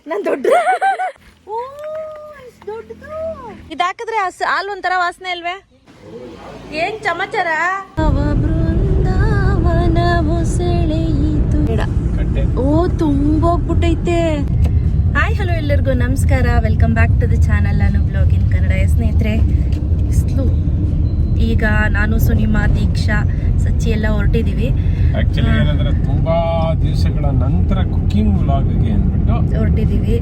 ನಾನು ದೊಡ್ಡ ದೊಡ್ಡದು ಇದಾಕಿದ್ರೆ ಹಾಲು ಒಂಥರ ವಾಸನೆ ಅಲ್ವೇ? ಏನ್ ಸಮಾಚಾರ? ಬೃಂದಾವನವು ಸೆಳೆಯಿತು. ಓ ತುಂಬೋಗ್ಬಿಟ್ಟೈತೆ. ಹಾಯ್ ಹಲೋ ಎಲ್ಲರಿಗೂ ನಮಸ್ಕಾರ, welcome back to the channel. ನಾನು ಬ್ಲಾಗ್ ಇನ್ ಕನ್ನಡ. ಸ್ನೇಹಿತರೆ, ಬಿಸಿಲು. ಈಗ ನಾನು ಸುನಿಮಾ, ದೀಕ್ಷಾ, ಸಚ್ಚಿ ಎಲ್ಲ ಹೊರಟಿದೀವಿ. ಆಕ್ಚುಲಿ ಏನಂದ್ರೆ ತುಂಬಾ ದಿವಸಗಳ ನಂತರ ಕುಕಿಂಗ್ ವ್ಲಾಗ್ಗೆ ಅಂದ್ಬಿಟ್ಟು ಹೊರಟಿದೀವಿ.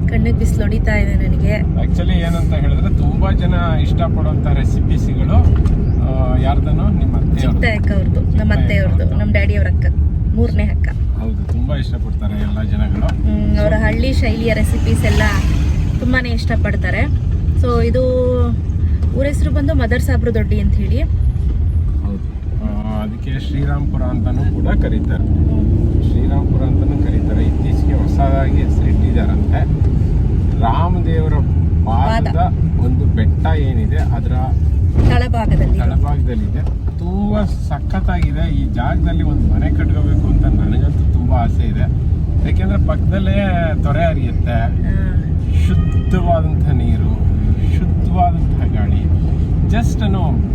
ಕಣ್ಣಿಗೆ ಬಿಸಿಲು ಹೊಡಿತಾ ಇದೆ ನನಗೆ. ಆಕ್ಚುಲಿ ಏನಂತ ಹೇಳಿದ್ರೆ ತುಂಬಾ ಜನ ಇಷ್ಟಪಡುವಂತ ರೆಸಿಪೀಸ್ಗಳು ಯಾರ್ದನೋ ನಿಮ್ಮ ಅತ್ತೆ ಅವ್ರದ್ದು, ನಮ್ಮ ಅತ್ತೆ ಅವ್ರದ್ದು, ನಮ್ಮ ಡ್ಯಾಡಿ ಅವ್ರ ಅಕ್ಕ, ಮೂರನೇ ಅಕ್ಕ. ಹೌದು, ತುಂಬಾ ಇಷ್ಟಪಡ್ತಾರೆ ಎಲ್ಲ ಜನಗಳು. ಅವರ ಹಳ್ಳಿ ಶೈಲಿಯ ರೆಸಿಪೀಸ್ ಎಲ್ಲ ತುಂಬಾನೇ ಇಷ್ಟಪಡ್ತಾರೆ. ಸೊ ಇದು ಊರ ಹೆಸರು ಬಂದು ಮದರ್ ಸಾಬ್ರು ದೊಡ್ಡಿ ಅಂತ ಹೇಳಿ. ಹೌದು, ಅದಕ್ಕೆ ಶ್ರೀರಾಮ್ಪುರ ಅಂತಾನೂ ಕೂಡ ಕರೀತಾರೆ. ಶ್ರೀರಾಮ್ಪುರ ಅಂತಾನೂ ಕರೀತಾರೆ. ಇತ್ತೀಚೆಗೆ ಹೊಸದಾಗಿ ಹೆಸರಿಟ್ಟಿದ್ದಾರಂತೆ. ರಾಮದೇವರ ಪಾದದ ಒಂದು ಬೆಟ್ಟ ಏನಿದೆ ಅದರ ತಳಭಾಗದಲ್ಲಿದೆ. ತುಂಬಾ ಸಖತ್ತಾಗಿದೆ. ಈ ಜಾಗದಲ್ಲಿ ಒಂದು ಮನೆ ಕಟ್ಕೋಬೇಕು ಅಂತ ನನಗಂತೂ ತುಂಬಾ ಆಸೆ ಇದೆ. ಯಾಕೆಂದ್ರೆ ಪಕ್ಕದಲ್ಲೇ ತೊರೆ ಹರಿಯುತ್ತೆ, ಶುದ್ಧವಾದಂತಹ ನೀರು, ಶುದ್ಧವಾದಂತಹ ಗಾಳಿ. ಜಸ್ಟ್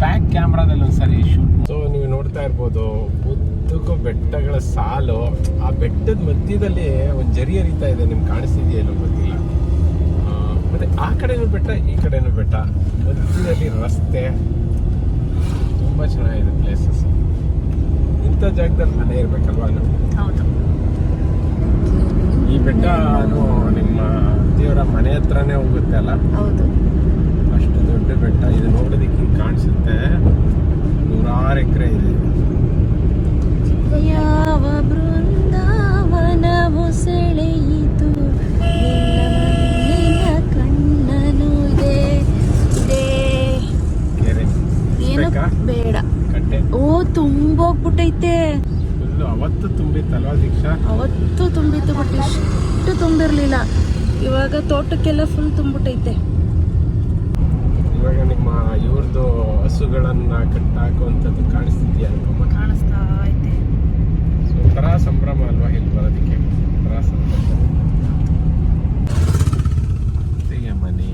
ಬ್ಯಾಕ್ ಕ್ಯಾಮ್ರಾದಲ್ಲಿ ಒಂದ್ಸರಿ ಶೂಟ್. ಸೊ ನೀವು ನೋಡ್ತಾ ಇರ್ಬೋದು, ಉದ್ದಕ್ಕೂ ಬೆಟ್ಟಗಳ ಸಾಲು. ಆ ಬೆಟ್ಟದ ಮಧ್ಯದಲ್ಲಿ ಒಂದು ಜರಿ ಹರಿತಾ ಇದೆ. ನಿಮ್ಗೆ ಕಾಣಿಸ್ತಿದೆಯೇನೋ ಗೊತ್ತಿಲ್ಲ. ಮತ್ತೆ ಆ ಕಡೆನೂ ಬೆಟ್ಟ, ಈ ಕಡೆನೂ ಬೆಟ್ಟ, ಮಧ್ಯದಲ್ಲಿ ರಸ್ತೆ. ತುಂಬಾ ಚೆನ್ನಾಗಿದೆ ಪ್ಲೇಸಸ್. ಇಂಥ ಜಾಗದಲ್ಲಿ ಮನೆ ಇರ್ಬೇಕಲ್ವಾ? ಹೌದು, ಈ ಬೆಟ್ಟ ನಿಮ್ಮ ದೇವರ ಮನೆ ಹತ್ರನೇ ಹೋಗುತ್ತೆ ಅಲ್ಲ? ಹೌದು, ಅಷ್ಟು ದೊಡ್ಡ ಬೆಟ್ಟ. ಇದು ನೋಡೋದಕ್ಕೆ ಕಾಣಿಸುತ್ತೆ. 100 ಎಕರೆ ಇದೆ. ಯಾವ ಬೃಂದಾವನವು ಸೆಳೆಯಿತು ಕಣ್ಣನು. ಇದೆ ಏನು ಬೇಡ. ಓ ತುಂಬೋಗ್ಬಿಟ್ಟೈತೆ. ಫುಲ್ಲು ಅವತ್ತು ತುಂಬಿತ್ತಲ್ವಾ ದೀಕ್ಷಾ? ಅವತ್ತು ತುಂಬಿತ್ತು, ಬಟ್ ಇಷ್ಟು ತುಂಬಿರ್ಲಿಲ್ಲ. ಇವಾಗ ತೋಟಕ್ಕೆಲ್ಲ ಫುಲ್ ತುಂಬಿಟ್ಟೈತೆ. ಇವಾಗ ನಿಮ್ಮ ಇವ್ರದ್ದು ಹಸುಗಳನ್ನ ಕಟ್ಟಾಕುವಂಥದ್ದು ಕಾಣಿಸ್ತಿದ್ಯಾ? ಕಾಣಿಸ್ತಾ ಐತೆ. ಒಂಥರ ಸಂಭ್ರಮ ಅಲ್ವಾ ಇಲ್ಲಿ ಬರೋದಕ್ಕೆ? ಒಂಥರ ಸಂಭ್ರಮ. ಮನೆ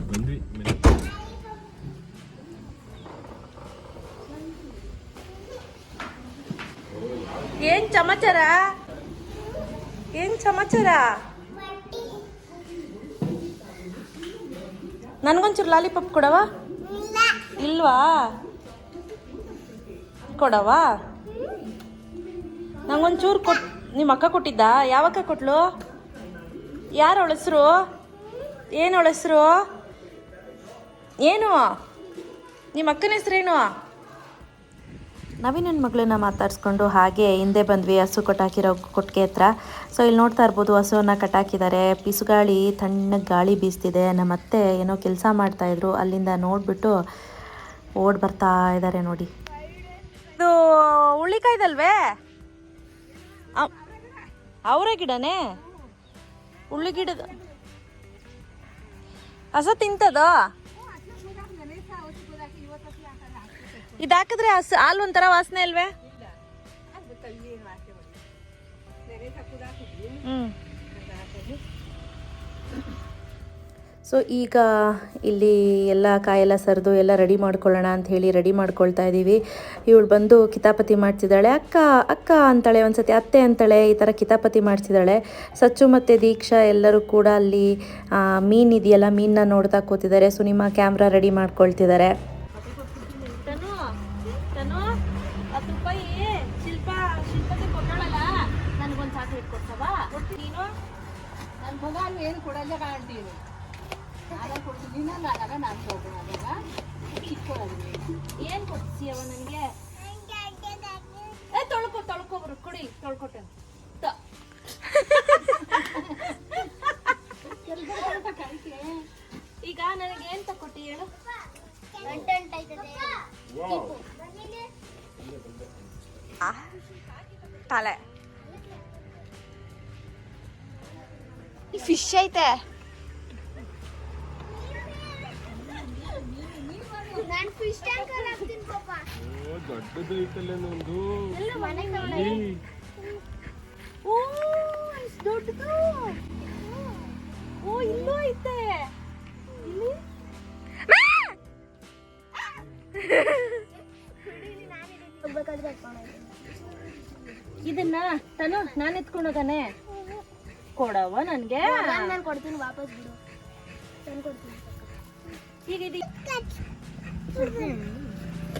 ಬಂದ್ವಿ. ಏನ್ ಸಮಾಚಾರ? ಏನ್ ಸಮಾಚಾರ? ನನ್ಗೊಂಚೂರು ಲಾಲಿಪಾಪ್ ಕೊಡವಾ? ಇಲ್ವಾ? ಕೊಡವಾ? ನಂಗೊಂಚೂರು ನಿಮ್ಮ ಅಕ್ಕ ಕೊಟ್ಟಿದ್ದ? ಯಾವಕ್ಕ ಕೊಟ್ಲು? ಯಾರು ಅವಳ ಹೆಸರು? ಏನು ಅವಳ ಹೆಸರು? ಏನು ನಿಮ್ಮ ಅಕ್ಕನ ಹೆಸರೇನು? ನವೀನ್ ನನ್ನ ಮಗಳನ್ನ ಮಾತಾಡಿಸ್ಕೊಂಡು ಹಾಗೆ ಹಿಂದೆ ಬಂದ್ವಿ ಹಸು ಕಟ್ಟಾಕಿರೋ ಕೊಟ್ಟಿಗೆ ಹತ್ರ. ಸೊ ಇಲ್ಲಿ ನೋಡ್ತಾ ಇರ್ಬೋದು, ಹಸುವನ್ನ ಕಟ್ಟಾಕಿದ್ದಾರೆ. ಪಿಸುಗಾಳಿ, ತಣ್ಣಗೆ ಗಾಳಿ ಬೀಸ್ತಿದೆ. ನಮ್ಮ ಅತ್ತೆ ಏನೋ ಕೆಲಸ ಮಾಡ್ತಾಯಿದ್ರು, ಅಲ್ಲಿಂದ ನೋಡಿಬಿಟ್ಟು ಓಡ್ ಬರ್ತಾ ಇದ್ದಾರೆ ನೋಡಿ. ಇದು ಹುಳ್ಳಿಕಾಯ್ದಲ್ವೇ? ಅವರ ಗಿಡನೇ? ಹುಳ್ಳಿ ಗಿಡದ ಹಸ ತಿಂತದ? ಇದಾಕಿದ್ರೆ ಹಾಲು ಒಂಥರ ವಾಸನೆ ಅಲ್ವೇ? ಸೊ ಈಗ ಇಲ್ಲಿ ಎಲ್ಲ ಕಾಯೆಲ್ಲ ಸರಿದು ಎಲ್ಲ ರೆಡಿ ಮಾಡ್ಕೊಳ್ಳೋಣ ಅಂತ ಹೇಳಿ ರೆಡಿ ಮಾಡ್ಕೊಳ್ತಾ ಇದ್ದೀವಿ. ಇವಳು ಬಂದು ಕಿತಾಪತಿ ಮಾಡ್ತಿದ್ದಾಳೆ. ಅಕ್ಕ ಅಕ್ಕ ಅಂತಾಳೆ, ಒಂದ್ಸತಿ ಅತ್ತೆ ಅಂತಾಳೆ. ಈ ಥರ ಕಿತಾಪತಿ ಮಾಡ್ತಿದ್ದಾಳೆ. ಸಚ್ಚು ಮತ್ತು ದೀಕ್ಷಾ ಎಲ್ಲರೂ ಕೂಡ ಅಲ್ಲಿ ಮೀನು ಇದೆಯಲ್ಲ, ಮೀನನ್ನ ನೋಡ್ತಾ ಕೂತಿದ್ದಾರೆ. ಸುನಿಮಾ ಕ್ಯಾಮ್ರಾ ರೆಡಿ ಮಾಡ್ಕೊಳ್ತಿದ್ದಾರೆ. ಏನ್ ಕೊಡ್ತೀಯವ ನನಗೆ? ತೊಳ್ಕೊಬ್ರು ಕುಡಿ, ತೊಳ್ಕೊಟ್ಟೆ. ಈಗ ನನಗೆ ಏನ್ ತಕೊಟ್ಟಿ ಹೇಳು? ತಲೆ ಫಿಶ್ ಐತೆ. ನಾನು ಫಿಶ್ ಟ್ಯಾಂಕರ್ ಹಾಕ್ತೀನಿ ಪಾಪ. ದೊಡ್ಡದು ಐತಲ್ಲ ಒಂದು. ಓ ಎಷ್ಟು ದೊಡ್ಡದು. ಓ ಇಲ್ಲೂ ಐತೆ. ಇಲ್ಲಿ ಇದನ್ನ ತಾನು ನಾನು ಎತ್ಕೊಂಡು ಹೋಗಾನೆ. ಕೊಡವ ನನ್ಗೆ. ನಾನು ಕೊಡ್ತೀನಿ ವಾಪಸ್ ಬಿಡು. ನಾನು ಕೊಡ್ತೀನಿ. ಈಗ ಇದು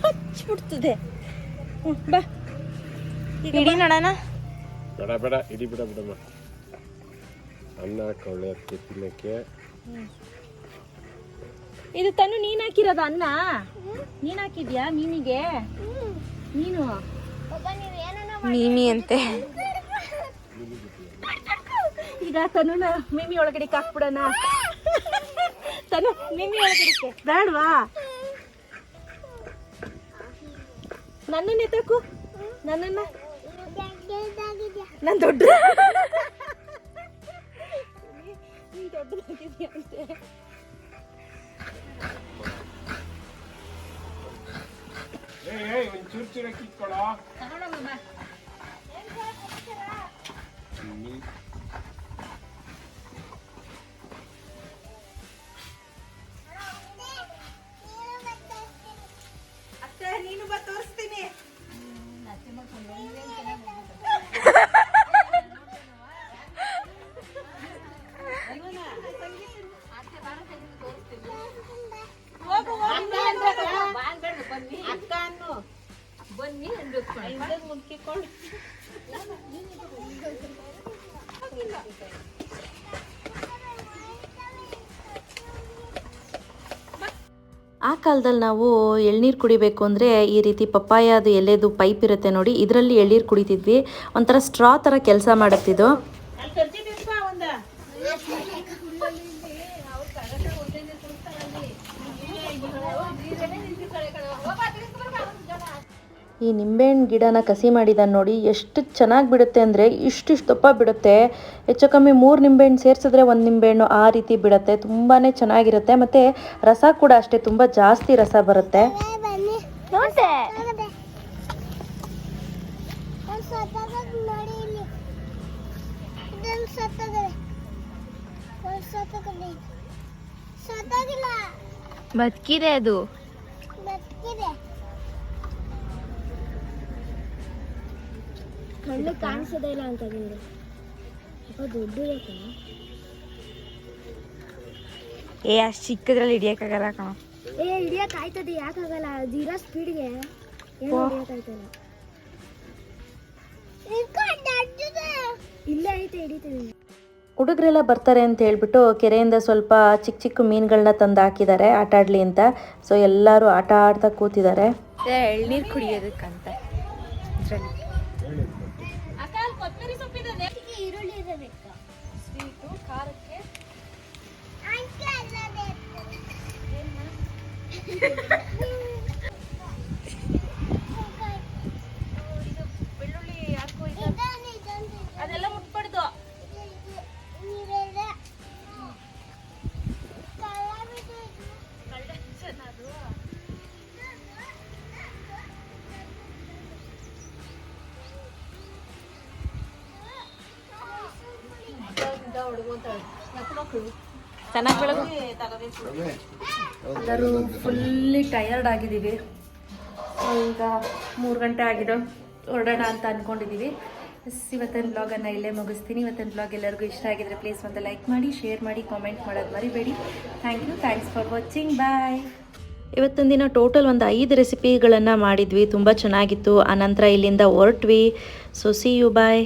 ಹಚ್ಬಿಡ್ತದೆ. ಬಾ ಇಡಿ ನೋಡೋಣ. ಬೇಡ ಬೇಡ ಇಡಿ ಬಿಡ ಬಿಡಮ್ಮ. ಅನ್ನ ಹಾಕೊಳ್ಳಿ ಅದಕ್ಕೆ ತಿನ್ನಕ್ಕೆ. ಇದು ತನು ನೀನ್ ಹಾಕಿರೋದ ಅನ್ನ? ನೀನ್ ಹಾಕಿದ್ಯಾ ಮೀನಿಗೆ? ನೀನು ಮೀಮಿ ಅಂತೆ. ಈಗ ತನುನ ಮೀಮಿ ಒಳಗಡೆ ಹಾಕ್ಬಿಡೋಣ. ತನು ಮೀಮಿ ಒಳಗಡೆ ಬೇಡವಾ? ನನ್ನನ್ನ ಎತ್ತಕು. ನನ್ನನ್ನ ನಾನು ದೊಡ್ಡದಾಗಿದ್ಯಾ ಅಂತೆ. ಒಂದು ಚೂರು ಚೂರ ಕಿತ್ಕೊಳ್ಳೋ. ಅತ್ತೆ ನೀನು ಬಾ ತೋರಿಸ್ತೀನಿ. ಬನ್ನಿ ಮುಕ್ಕಿಕೊಂಡು ಆ ಕಾಲದಲ್ಲಿ ನಾವು ಎಳ್ನೀರು ಕುಡಿಬೇಕು ಅಂದರೆ ಈ ರೀತಿ ಪಪ್ಪಾಯದು ಎಲೆದು ಪೈಪ್ ಇರುತ್ತೆ ನೋಡಿ, ಇದರಲ್ಲಿ ಎಳ್ನೀರು ಕುಡಿತಿದ್ವಿ. ಒಂಥರ ಸ್ಟ್ರಾ ಥರ ಕೆಲಸ ಮಾಡುತ್ತಿದ್ದು. ಈ ನಿಂಬೆಹಣ್ಣು ಗಿಡನ ಕಸಿ ಮಾಡಿದ್ದಾನೆ ನೋಡಿ, ಎಷ್ಟು ಚೆನ್ನಾಗಿ ಬಿಡುತ್ತೆ ಅಂದರೆ ಇಷ್ಟಿಷ್ಟು ದಪ್ಪ ಬಿಡುತ್ತೆ. ಹೆಚ್ಚು ಕಮ್ಮಿ 3 ನಿಂಬೆಹಣ್ಣು ಸೇರಿಸಿದ್ರೆ 1 ನಿಂಬೆಹಣ್ಣು ಆ ರೀತಿ ಬಿಡುತ್ತೆ. ತುಂಬಾ ಚೆನ್ನಾಗಿರುತ್ತೆ. ಮತ್ತು ರಸ ಕೂಡ ಅಷ್ಟೇ, ತುಂಬ ಜಾಸ್ತಿ ರಸ ಬರುತ್ತೆ. ಬದುಕಿದೆ ಅದು. ಕಣ್ಣು ಕಾಣಿಸೋದೇ ಇಲ್ಲ ಅಂತ ದೊಡ್ಡ ಅಷ್ಟು ಚಿಕ್ಕದ್ರಲ್ಲಿ ಹಿಡಿಯಕ್ಕಾಗಲ್ಲ ಕಣ. ಹಿಡಿಯಕ್ ಆಯ್ತದೆ, ಯಾಕಾಗಲ್ಲ? ಅದು ಇರೋ ಸ್ಪೀಡ್ಗೆ ಇಲ್ಲೇ ಐತೆ, ಹಿಡಿತೀನಿ. ಹುಡುಗರೆಲ್ಲ ಬರ್ತಾರೆ ಅಂತ ಹೇಳ್ಬಿಟ್ಟು ಕೆರೆಯಿಂದ ಸ್ವಲ್ಪ ಚಿಕ್ಕ ಚಿಕ್ಕ ಮೀನುಗಳನ್ನ ತಂದು ಹಾಕಿದ್ದಾರೆ ಆಟ ಆಡಲಿ ಅಂತ. ಸೊ ಎಲ್ಲರೂ ಆಟ ಆಡ್ತಾ ಕೂತಿದ್ದಾರೆ. ಎಳ್ನೀರು ಕುಡಿಯೋದಕ್ಕಂತ ಈರುಳ್ಳಿ ಇರಬೇಕು. ಸ್ವೀಟು ಖಾರಕ್ಕೆ ಬೆಳ್ಳುಳ್ಳಿ ಹಾಕೋ. ಅದೆಲ್ಲ ಮುಟ್ಬಾರ್ದು. ಎಲ್ಲರೂ ಫುಲ್ಲಿ ಟಯರ್ಡ್ ಆಗಿದ್ದೀವಿ. ಈಗ 3 ಗಂಟೆ ಆಗಿದೆ, ಹೊರಡೋಣ ಅಂತ ಅಂದ್ಕೊಂಡಿದ್ದೀವಿ. ಇವತ್ತಿನ ಬ್ಲಾಗನ್ನು ಇಲ್ಲೇ ಮುಗಿಸ್ತೀನಿ. ಇವತ್ತಿನ ಬ್ಲಾಗ್ ಎಲ್ಲರಿಗೂ ಇಷ್ಟ ಆಗಿದ್ರೆ ಪ್ಲೀಸ್ ಒಂದು ಲೈಕ್ ಮಾಡಿ, ಶೇರ್ ಮಾಡಿ, ಕಾಮೆಂಟ್ ಮಾಡೋದು ಮರಿಬೇಡಿ. Thanks for watching. ಬಾಯ್. ಇವತ್ತಿನ ದಿನ ಟೋಟಲ್ ಒಂದು 5 ರೆಸಿಪಿಗಳನ್ನು ಮಾಡಿದ್ವಿ. ತುಂಬ ಚೆನ್ನಾಗಿತ್ತು. ಆನಂತರ ಇಲ್ಲಿಂದ ಹೊರಟ್ವಿ. So see you. ಬಾಯ್.